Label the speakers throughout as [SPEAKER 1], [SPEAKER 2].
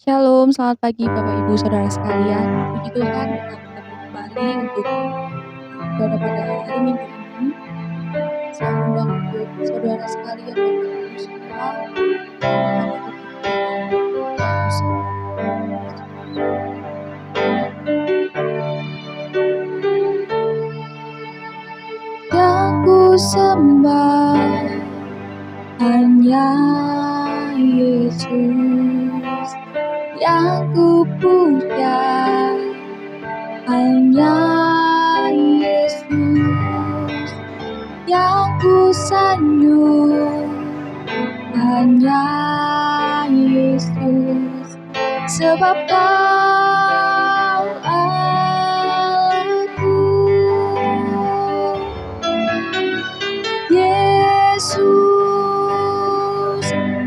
[SPEAKER 1] Shalom, selamat pagi Bapak Ibu Saudara sekalian. Puji Tuhan kita bertemu kembali untuk pada hari Minggu ini. Saya undang untuk saudara sekalian Bapak Ibu semua yang ku sembah hanya Yesus, yang ku puja hanya Yesus, yang ku sanjung hanya Yesus, sebab Kau Allahku. Yesus,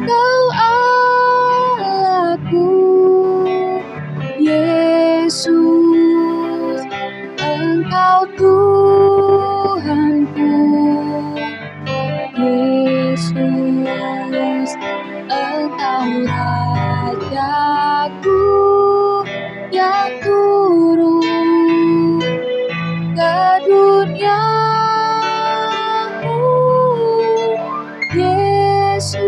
[SPEAKER 1] Kau Allahku. Yesus, Engkau Tuhanku. Yesus, Engkau Rajaku yang turun ke duniamu. Yesus,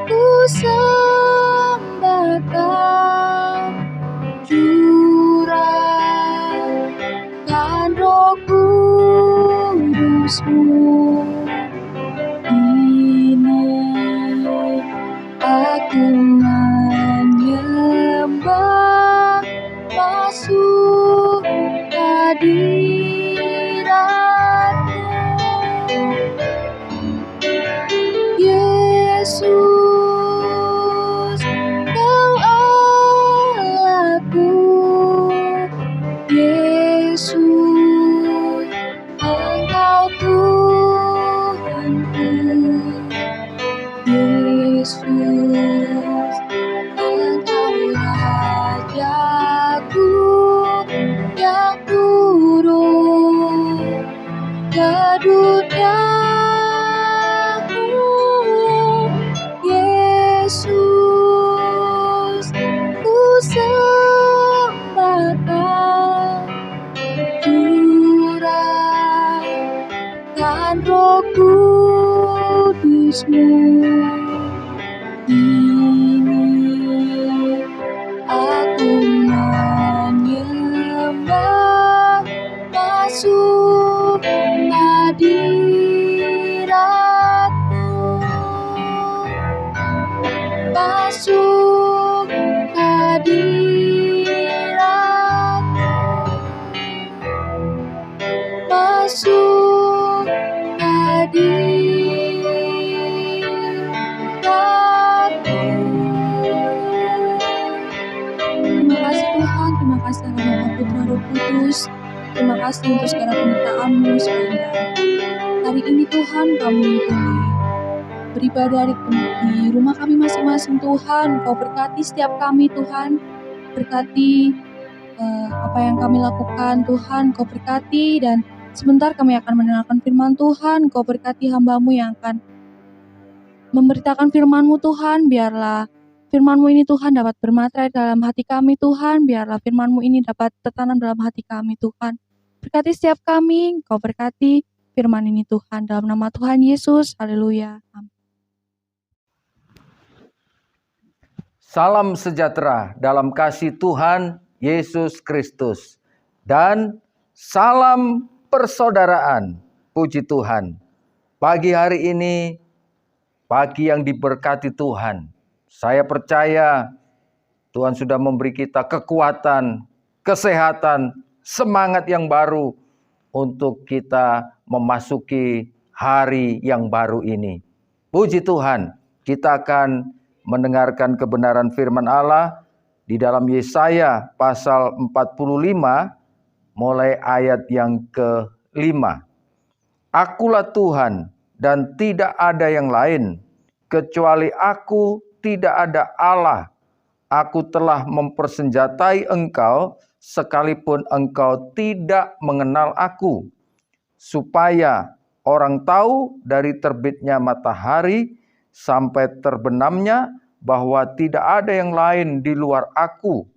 [SPEAKER 1] ku sembah Kau, curahkan Roh Kudus-Mu. Ini aku menyembah, masuk hadirat-Mu. Yesus, Kau Allahku. Yesus, Engkau Tuhanku. Yesus, Engkau Rajaku yang turun ke duniamu. Yesus, ku sembah Kau, curahkan Roh Kudus-Mu. Ini aku menyembah, masuk hadirat-Mu, masuk hadirat-Mu, masuk hadirat-Mu. Terima kasih Tuhan, terima kasih atas nama Putra Roh Kudus. Terima kasih untuk segala penyertaan-Mu sepanjang hari ini Tuhan. Kami boleh beribadah di rumah kami masing-masing Tuhan. Kau berkati setiap kami Tuhan, berkati apa yang kami lakukan Tuhan. Kau berkati, dan sebentar kami akan mendengarkan firman Tuhan. Kau berkati hamba-Mu yang akan memberitakan firman-Mu Tuhan. Biarlah firman-Mu ini Tuhan dapat bermaterai dalam hati kami Tuhan. Biarlah firman-Mu ini dapat tertanam dalam hati kami Tuhan. Berkati setiap kami, Kau berkati firman ini Tuhan. Dalam nama Tuhan Yesus, haleluya. Amin.
[SPEAKER 2] Salam sejahtera dalam kasih Tuhan Yesus Kristus. Dan salam persaudaraan. Puji Tuhan. Pagi hari ini, pagi yang diberkati Tuhan. Saya percaya Tuhan sudah memberi kita kekuatan, kesehatan, semangat yang baru untuk kita memasuki hari yang baru ini. Puji Tuhan, kita akan mendengarkan kebenaran firman Allah di dalam Yesaya pasal 45 mulai ayat yang ke-5. Akulah Tuhan dan tidak ada yang lain, kecuali Aku tidak ada Allah. Aku telah mempersenjatai engkau sekalipun engkau tidak mengenal Aku, supaya orang tahu dari terbitnya matahari sampai terbenamnya bahwa tidak ada yang lain di luar Aku.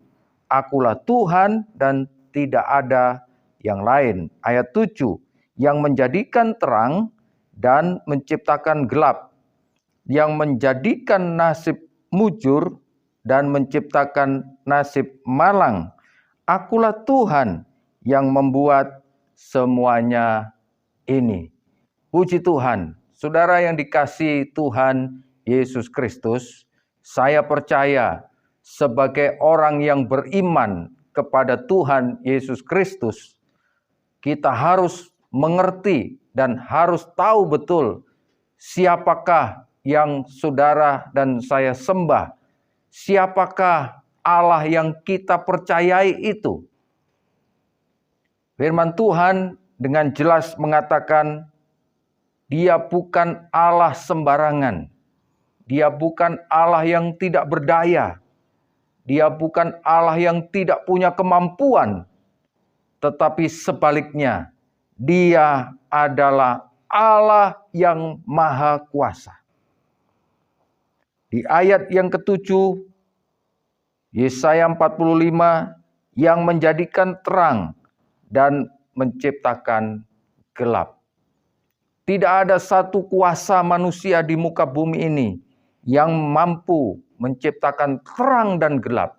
[SPEAKER 2] Akulah Tuhan dan tidak ada yang lain. Ayat 7, yang menjadikan terang dan menciptakan gelap, yang menjadikan nasib mujur dan menciptakan nasib malang. Akulah Tuhan yang membuat semuanya ini. Puji Tuhan, saudara yang dikasihi Tuhan Yesus Kristus, saya percaya sebagai orang yang beriman kepada Tuhan Yesus Kristus, kita harus mengerti dan harus tahu betul siapakah yang saudara dan saya sembah. Siapakah Allah yang kita percayai itu? Firman Tuhan dengan jelas mengatakan, Dia bukan Allah sembarangan. Dia bukan Allah yang tidak berdaya. Dia bukan Allah yang tidak punya kemampuan. Tetapi sebaliknya, Dia adalah Allah yang maha kuasa. Di ayat yang ke-7, Yesaya 45, yang menjadikan terang dan menciptakan gelap. Tidak ada satu kuasa manusia di muka bumi ini yang mampu menciptakan terang dan gelap,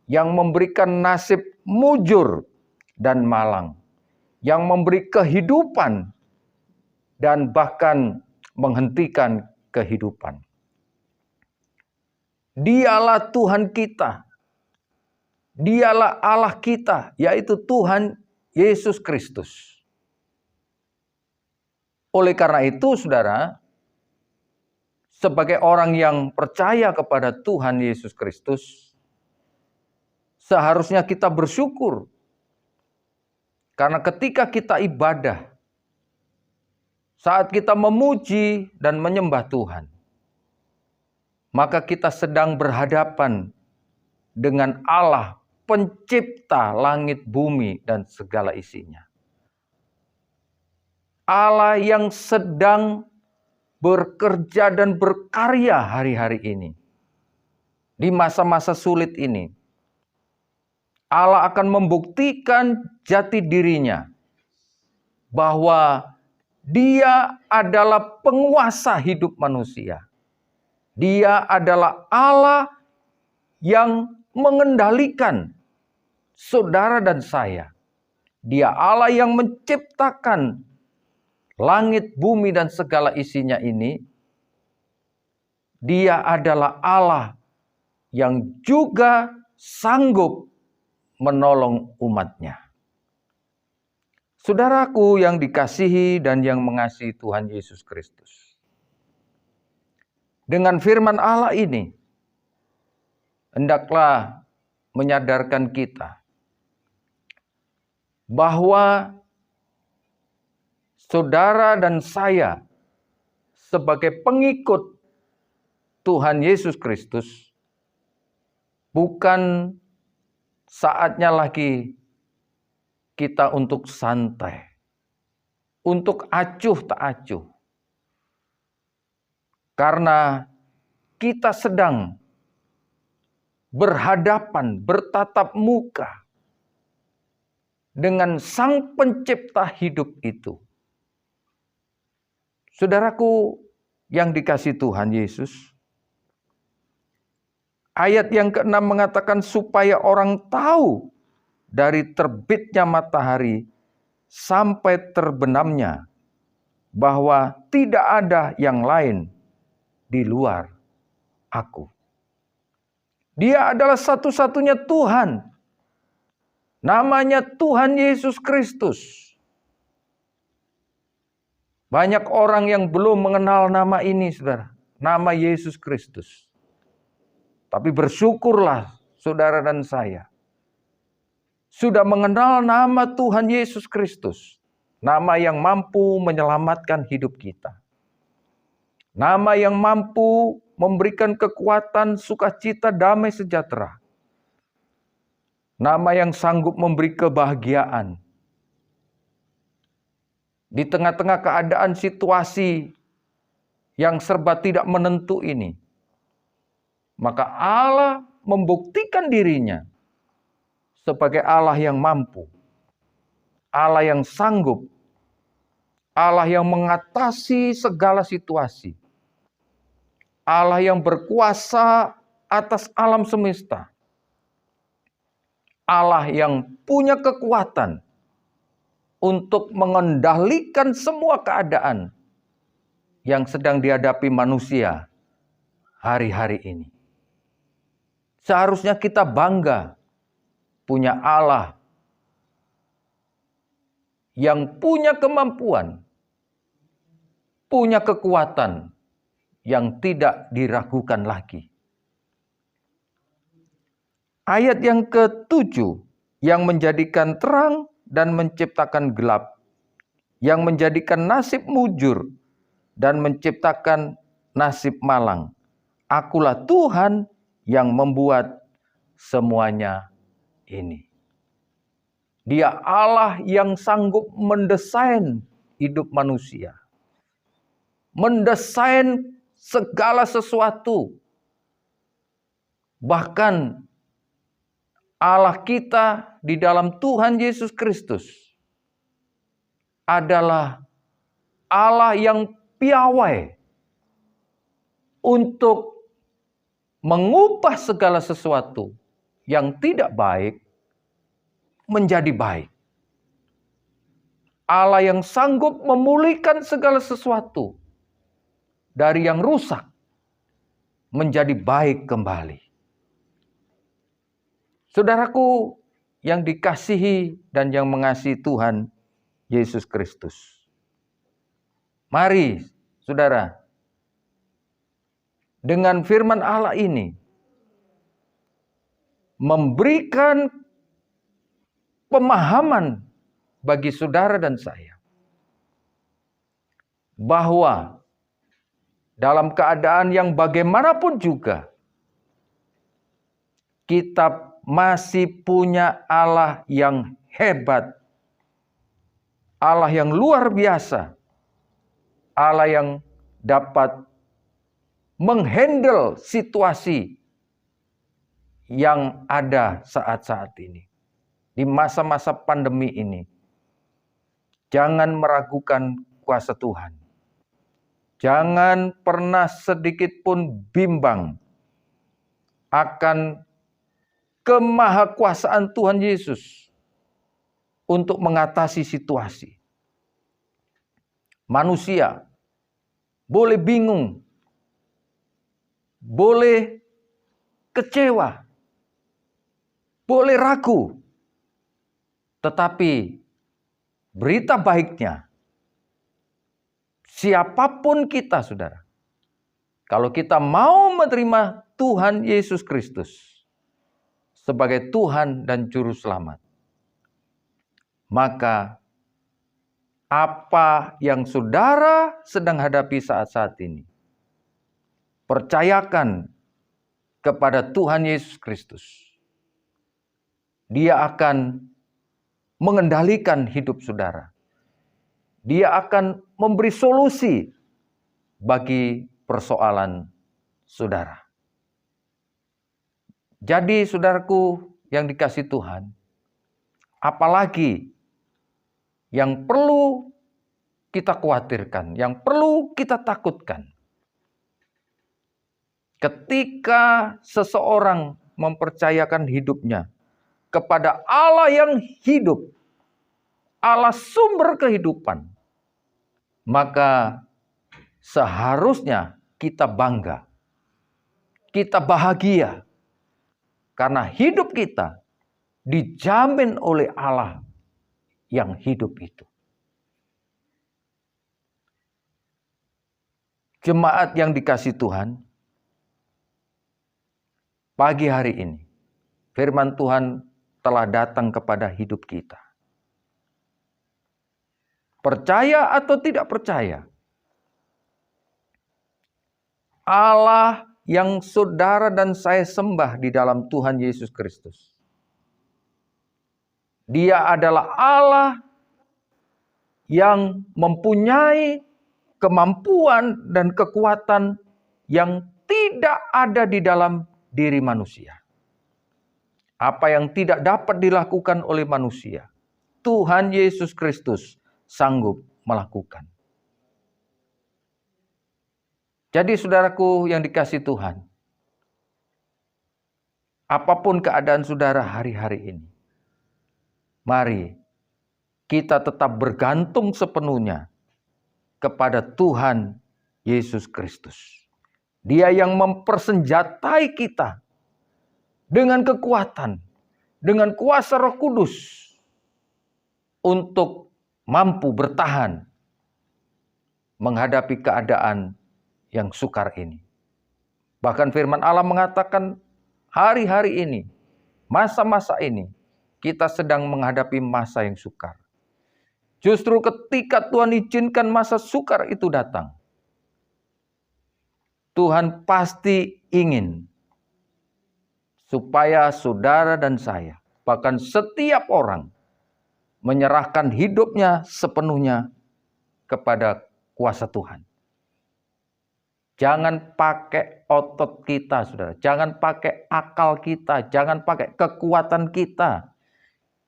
[SPEAKER 2] yang memberikan nasib mujur dan malang, yang memberi kehidupan dan bahkan menghentikan kehidupan. Dialah Tuhan kita. Dialah Allah kita, yaitu Tuhan Yesus Kristus. Oleh karena itu, saudara, sebagai orang yang percaya kepada Tuhan Yesus Kristus, seharusnya kita bersyukur. Karena ketika kita ibadah, saat kita memuji dan menyembah Tuhan, maka kita sedang berhadapan dengan Allah pencipta langit, bumi, dan segala isinya. Allah yang sedang bekerja dan berkarya hari-hari ini. Di masa-masa sulit ini. Allah akan membuktikan jati dirinya. Bahwa Dia adalah penguasa hidup manusia. Dia adalah Allah yang mengendalikan saudara dan saya. Dia Allah yang menciptakan langit, bumi, dan segala isinya ini. Dia adalah Allah yang juga sanggup menolong umatnya. Saudaraku yang dikasihi dan yang mengasihi Tuhan Yesus Kristus. Dengan firman Allah ini, hendaklah menyadarkan kita bahwa saudara dan saya sebagai pengikut Tuhan Yesus Kristus, bukan saatnya lagi kita untuk santai, untuk acuh tak acuh. Karena kita sedang berhadapan, bertatap muka dengan Sang Pencipta hidup itu. Saudaraku yang dikasihi Tuhan Yesus, ayat yang ke-6 mengatakan supaya orang tahu dari terbitnya matahari sampai terbenamnya bahwa tidak ada yang lain di luar Aku. Dia adalah satu-satunya Tuhan. Namanya Tuhan Yesus Kristus. Banyak orang yang belum mengenal nama ini, saudara. Nama Yesus Kristus. Tapi bersyukurlah saudara dan saya. Sudah mengenal nama Tuhan Yesus Kristus. Nama yang mampu menyelamatkan hidup kita. Nama yang mampu memberikan kekuatan, sukacita, damai sejahtera. Nama yang sanggup memberi kebahagiaan. Di tengah-tengah keadaan situasi yang serba tidak menentu ini, maka Allah membuktikan dirinya sebagai Allah yang mampu, Allah yang sanggup, Allah yang mengatasi segala situasi, Allah yang berkuasa atas alam semesta, Allah yang punya kekuatan untuk mengendalikan semua keadaan yang sedang dihadapi manusia hari-hari ini. Seharusnya kita bangga punya Allah yang punya kemampuan, punya kekuatan yang tidak diragukan lagi. Ayat yang ke-7, yang menjadikan terang dan menciptakan gelap, yang menjadikan nasib mujur dan menciptakan nasib malang. Akulah Tuhan yang membuat semuanya ini. Dia Allah yang sanggup mendesain hidup manusia, mendesain segala sesuatu. Bahkan Allah kita di dalam Tuhan Yesus Kristus adalah Allah yang piawai untuk mengubah segala sesuatu yang tidak baik menjadi baik. Allah yang sanggup memulihkan segala sesuatu dari yang rusak menjadi baik kembali. Saudaraku yang dikasihi dan yang mengasihi Tuhan Yesus Kristus. Mari, saudara, dengan firman Allah ini memberikan pemahaman bagi saudara dan saya bahwa dalam keadaan yang bagaimanapun juga kita masih punya Allah yang hebat, Allah yang luar biasa, Allah yang dapat menghandle situasi yang ada saat-saat ini. Di masa-masa pandemi ini, jangan meragukan kuasa Tuhan. Jangan pernah sedikit pun bimbang akan kemahakuasaan Tuhan Yesus untuk mengatasi situasi. Manusia boleh bingung, boleh kecewa, boleh ragu. Tetapi berita baiknya, siapapun kita, saudara, kalau kita mau menerima Tuhan Yesus Kristus sebagai Tuhan dan Juru Selamat, maka apa yang saudara sedang hadapi saat-saat ini, percayakan kepada Tuhan Yesus Kristus. Dia akan mengendalikan hidup saudara. Dia akan memberi solusi bagi persoalan saudara. Jadi saudaraku yang dikasihi Tuhan, apalagi yang perlu kita khawatirkan, yang perlu kita takutkan. Ketika seseorang mempercayakan hidupnya kepada Allah yang hidup, Allah sumber kehidupan, maka seharusnya kita bangga, kita bahagia, karena hidup kita dijamin oleh Allah yang hidup itu. Jemaat yang dikasihi Tuhan, pagi hari ini firman Tuhan telah datang kepada hidup kita. Percaya atau tidak percaya, Allah yang saudara dan saya sembah di dalam Tuhan Yesus Kristus, Dia adalah Allah yang mempunyai kemampuan dan kekuatan yang tidak ada di dalam diri manusia. Apa yang tidak dapat dilakukan oleh manusia, Tuhan Yesus Kristus sanggup melakukan. Jadi saudaraku yang dikasihi Tuhan, apapun keadaan saudara hari-hari ini, mari kita tetap bergantung sepenuhnya kepada Tuhan Yesus Kristus. Dia yang mempersenjatai kita dengan kekuatan, dengan kuasa Roh Kudus untuk mampu bertahan menghadapi keadaan yang sukar ini. Bahkan firman Allah mengatakan hari-hari ini, masa-masa ini, kita sedang menghadapi masa yang sukar. Justru ketika Tuhan izinkan masa sukar itu datang, Tuhan pasti ingin supaya saudara dan saya, bahkan setiap orang, menyerahkan hidupnya sepenuhnya kepada kuasa Tuhan. Jangan pakai otot kita, saudara. Jangan pakai akal kita. Jangan pakai kekuatan kita.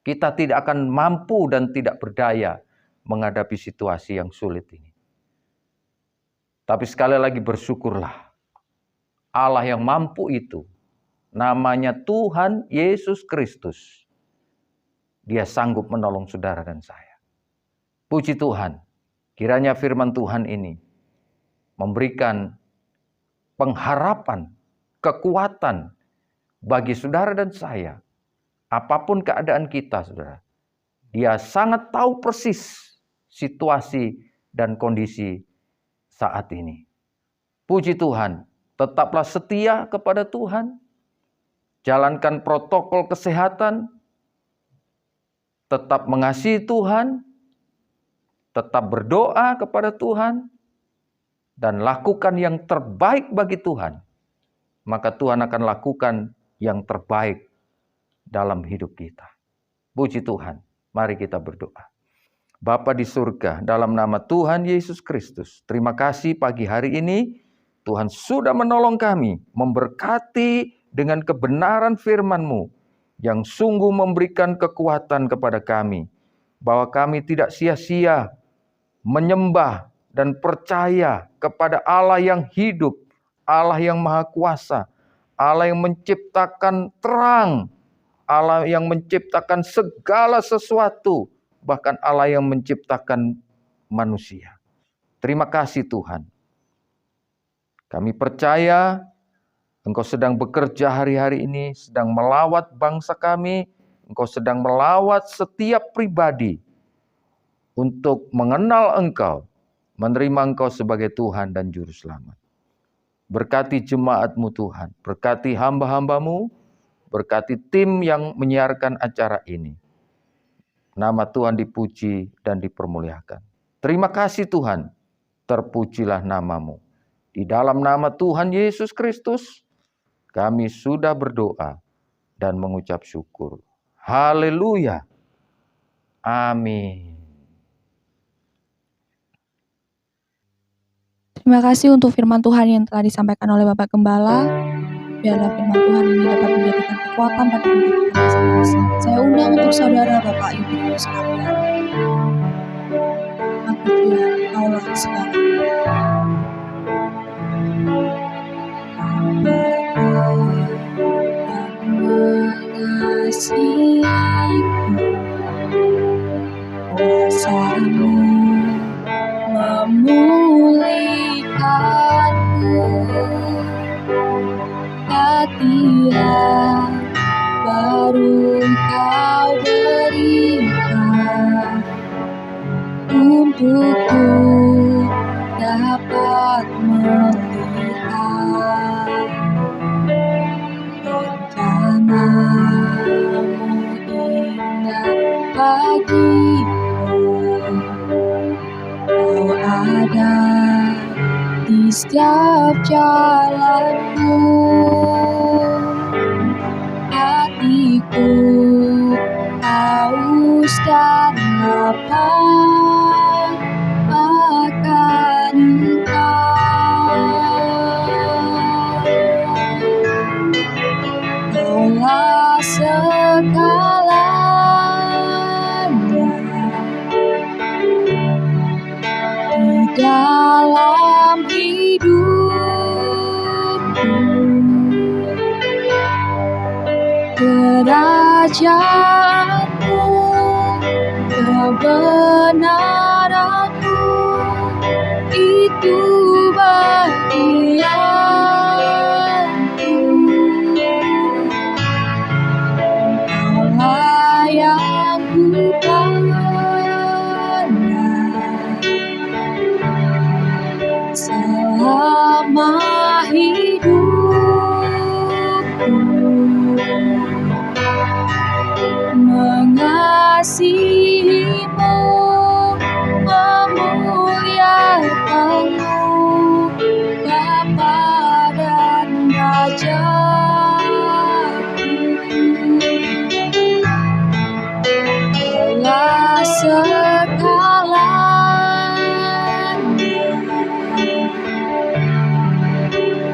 [SPEAKER 2] Kita tidak akan mampu dan tidak berdaya menghadapi situasi yang sulit ini. Tapi sekali lagi bersyukurlah. Allah yang mampu itu, namanya Tuhan Yesus Kristus. Dia sanggup menolong saudara dan saya. Puji Tuhan, kiranya firman Tuhan ini memberikan pengharapan, kekuatan bagi saudara dan saya. Apapun keadaan kita, saudara. Dia sangat tahu persis situasi dan kondisi saat ini. Puji Tuhan, tetaplah setia kepada Tuhan. Jalankan protokol kesehatan. Tetap mengasihi Tuhan. Tetap berdoa kepada Tuhan. Dan lakukan yang terbaik bagi Tuhan, maka Tuhan akan lakukan yang terbaik dalam hidup kita. Puji Tuhan, mari kita berdoa. Bapa di surga, dalam nama Tuhan Yesus Kristus, terima kasih pagi hari ini Tuhan sudah menolong kami, memberkati dengan kebenaran firman-Mu yang sungguh memberikan kekuatan kepada kami, bahwa kami tidak sia-sia menyembah dan percaya kepada Allah yang hidup, Allah yang maha kuasa, Allah yang menciptakan terang, Allah yang menciptakan segala sesuatu, bahkan Allah yang menciptakan manusia. Terima kasih Tuhan. Kami percaya Engkau sedang bekerja hari-hari ini, sedang melawat bangsa kami, Engkau sedang melawat setiap pribadi untuk mengenal Engkau, menerima Engkau sebagai Tuhan dan Juru Selamat. Berkati jemaat-Mu Tuhan, berkati hamba-hamba-Mu, berkati tim yang menyiarkan acara ini. Nama Tuhan dipuji dan dipermuliakan. Terima kasih Tuhan, terpujilah nama-Mu. Di dalam nama Tuhan Yesus Kristus, kami sudah berdoa dan mengucap syukur. Haleluya. Amin.
[SPEAKER 1] Terima kasih untuk firman Tuhan yang telah disampaikan oleh Bapak Gembala. Biarlah firman Tuhan ini dapat menjadikan kekuatan bagi diri kita masing-masing. Saya undang untuk saudara, Bapak, Ibu sekalian. Aku Tuhan, Kaulah segalanya. Mengasihiku, kuasa-Mu memulihkanku, hati baru Kau berikan untukku dapat melihat rencana-Mu indah bagiku. Kau ada di setiap jalanku. Hatiku haus dan lapar akan Engkau. segalanya di dalam hidupku. Kerajaanmu, kebenaranmu, itu bagianku. Allah yang ku pandang selama hidupku, mengasihimu, memuliakanmu, Bapa dan Rajaku. Allah segalanya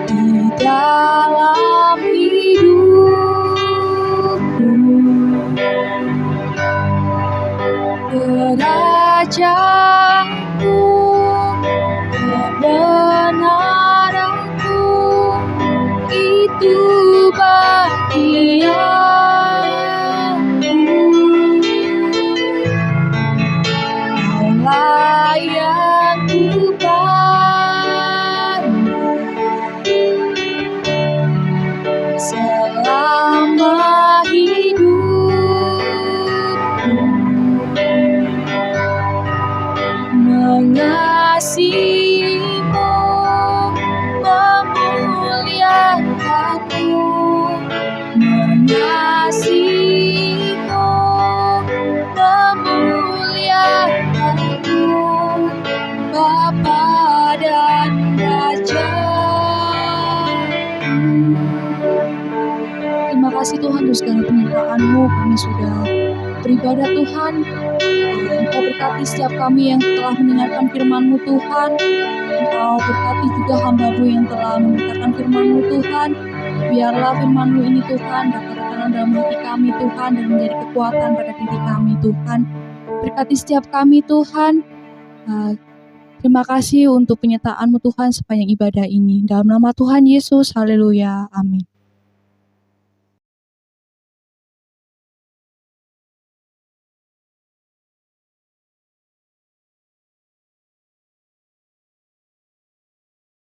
[SPEAKER 1] di dalam hidupku. Kerajaanmu, kebenaranmu, itu bagianku. Allah yang ku pandang selama hidupku, mengasihimu, memuliakanmu, mengasihimu, memuliakanmu, Bapa dan Rajaku. Terima kasih Tuhan untuk segala penyertaan-Mu. Kami sudah beribadah Tuhan. Engkau berkati setiap kami yang telah mendengarkan firman-Mu Tuhan. Engkau berkati juga hamba-Mu yang telah memberitakan firman-Mu Tuhan. Biarlah firman-Mu ini Tuhan dapat tertanam dalam hati kami Tuhan dan menjadi kekuatan pada diri kami Tuhan. Berkati setiap kami Tuhan. Terima kasih untuk penyertaan-Mu Tuhan sepanjang ibadah ini. Dalam nama Tuhan Yesus, haleluya, amin.